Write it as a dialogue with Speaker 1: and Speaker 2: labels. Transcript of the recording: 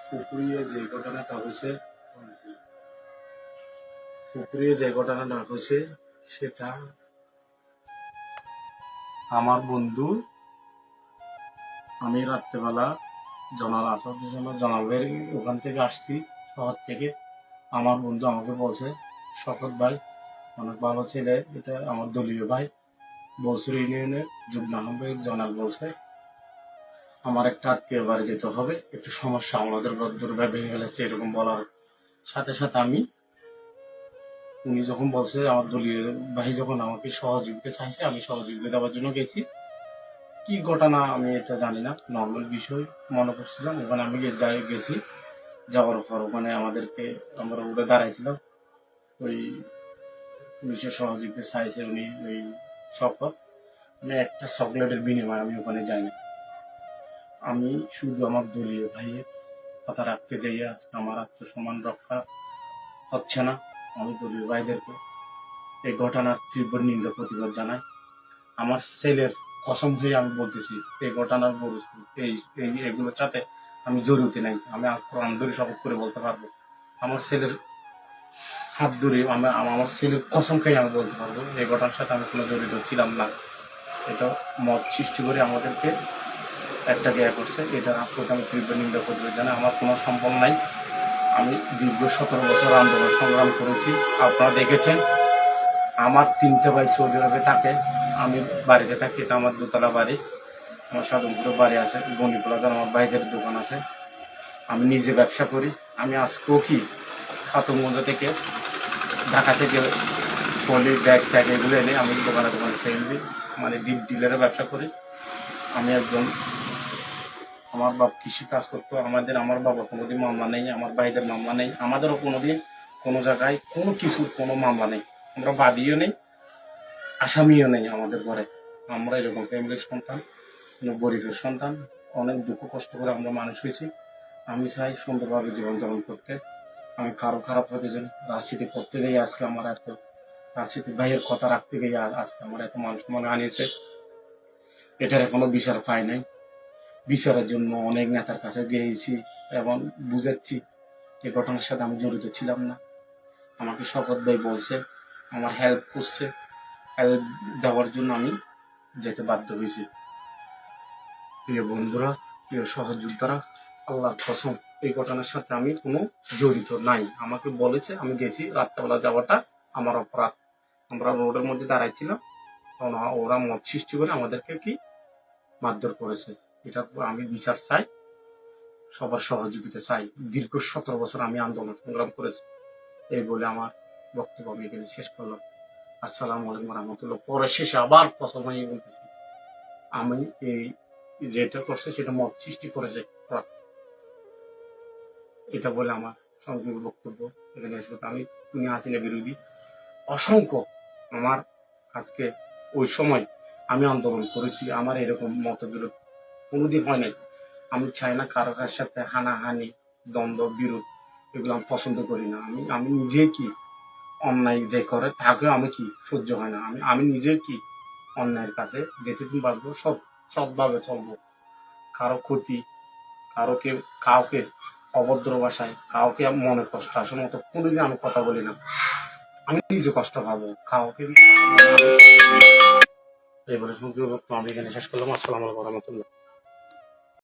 Speaker 1: পুকুরিয়ে যে ঘটনাটা হয়েছে পুকুরিয়ে যে ঘটনাটা হয়েছে সেটা আমার বন্ধু, আমি রাত্রেবেলা জনাল আসাদের জন্য জনাবের ওখান থেকে আসছি শহর থেকে। আমার বন্ধু আমাকে বলছে, শকত ভাই অনেক ভালো ছেলে, এটা আমার দলীয় ভাই, বলসুর ইউনিয়নের যুগ্ম আহ্বায়ক জনাল বলছে আমার একটা আত্মীয় বাড়ি যেতে হবে, একটু সমস্যা আমাদের দুর্ভাগ্য ভেঙে ফেলেছে। এরকম বলার সাথে সাথে উনি যখন বলছে, আমার দলীয় ভাই যখন আমাকে সহযোগিতা চাইছে, আমি সহযোগিতা দেওয়ার জন্য গেছি। কি ঘটনা আমি এটা জানি না, নর্মাল বিষয় মনে করছিলাম। ওখানে আমি গেছি, যাওয়ার পর ওখানে আমরা উঠে দাঁড়াইছিলাম। ওই পুলিশের সহযোগিতা চাইছে উনি, ওই শপথ মানে একটা চকলেটের বিনিময়ে আমি ওখানে যাইনি। আমি শুধু আমার দলীয় ভাইয়ের কথা রাখতে যাই, আজকে আমার আত্মসম্মান রক্ষা হচ্ছে না। আমি দলীয় ভাইদেরকে এই ঘটনার তীব্র নিন্দা প্রতিবাদ জানাই। আমার ছেলের কসম হয়ে আমি বলতেছি, এই ঘটনার এগুলোর সাথে আমি জড়িত নাই। আমি কোরআন ধরে শপথ করে বলতে পারবো, আমার ছেলের হাত ধরে আমার ছেলের কসম খেয়ে আমি বলতে পারবো এই ঘটনার সাথে আমি কোনো জড়িত ছিলাম না। এটা মত সৃষ্টি করে আমাদেরকে একটা ইয়ে করছে, এটার প্রতি আমি তীব্র নিন্দা প্রতিবাদ জানাই। আমার কোনো সম্বল নাই। আমি দীর্ঘ 17 বছর আন্দোলন সংগ্রাম করেছি। আপনারা দেখেছেন আমার 3টে ভাই সৌদি আরবে থাকে, আমি বাড়িতে থাকি। এটা আমার দোতলা বাড়ি, আমার সাধনপুরে বাড়ি আছে, বনি প্লাজার আমার ভাইদের দোকান আছে। আমি নিজে ব্যবসা করি। আমি আজকেও কি খাতুনগঞ্জ থেকে, ঢাকা থেকে ফলি ব্যাগ ট্যাগ এগুলো এনে আমি দোকানে সেল দিই, মানে ডিপ ডিলারের ব্যবসা করি। আমি একজন, আমার বাপ কৃষি কাজ করতো। আমার বাবার কোনোদিন মামলা নেই, আমার ভাইদের মামলা নেই, আমাদেরও কোনোদিন কোনো জায়গায় কোনো কিছুর কোনো মামলা নেই। আমরা বাদীও নেই, আসামিও নেই আমাদের ঘরে। আমরা এরকম ফ্যামিলির সন্তান, গরিবের সন্তান, অনেক দুঃখ কষ্ট করে আমরা মানুষ হয়েছি। আমি চাই সুন্দরভাবে জীবনযাপন করতে। আমি কারো খারাপ হতে চাই, রাজনীতি করতে যাই আজকে আমার এত, রাজনীতি ভাইয়ের কথা রাখতে গিয়ে আজকে আমার এত মানুষ মনে আনিয়েছে। এটার এখনো বিচার পাই নাই। বিচারের জন্য অনেক নেতার কাছে গিয়েছি এবং বুঝাচ্ছি এই ঘটনার সাথে আমি জড়িত ছিলাম না। আমাকে শপথ ভাই বলছে, আমার হেল্প করছে, হেল্প দেওয়ার জন্য আমি যেতে বাধ্য হয়েছি। প্রিয় বন্ধুরা, প্রিয় সহযোদ্ধারা, আল্লাহর কসম এই ঘটনার সাথে আমি কোনো জড়িত নাই। আমাকে বলেছে, আমি গেছি, রাত্রেবেলা যাওয়াটা আমার অপরাধ। আমরা রোডের মধ্যে দাঁড়াইছিলাম, ওরা মত সৃষ্টি করে আমাদেরকে কি মারধর করেছে। এটা আমি বিচার চাই, সবার সহযোগিতা চাই। দীর্ঘ 17 বছর আমি আন্দোলন সংগ্রাম করেছি। এই বলে আমার বক্তব্য আমি এখানে শেষ করলাম। আসসালামু আলাইকুম রহমতুল্লাহ। পরে শেষে আবার প্রথম হয়ে বলতেছি, আমি এই যেটা করছে সেটা মত সৃষ্টি করেছে, এটা বলে আমার সংক্ষিপ্ত বক্তব্য এখানে শেষ করতে। আমি হাসিনা বিরোধী অসংখ্য, আমার আজকে ওই সময় আমি আন্দোলন করেছি, আমার এরকম মতবিরোধ কোনোদিন হয় নাই। আমি চাই না কারো কার সাথে হানাহানি, দ্বন্দ্ব, বিরোধ, এগুলো আমি পছন্দ করি না। আমি নিজে কি অন্যায় যে করে তাকেও আমি কি সহ্য হয় না। আমি নিজে কি অন্যায়ের কাছে যেটুকু পারবো সৎভাবে চলবো। কারো ক্ষতি, কাউকে অভদ্র ভাষায়, কাউকে মনে কষ্ট আসার মতো কোনোদিন আমি কথা বলি না। আমি নিজে কষ্ট পাবো, কাউকে এই বলে আমি এখানে শেষ করলাম। আসসালামু আলাইকুম রহমতুল্লাহ।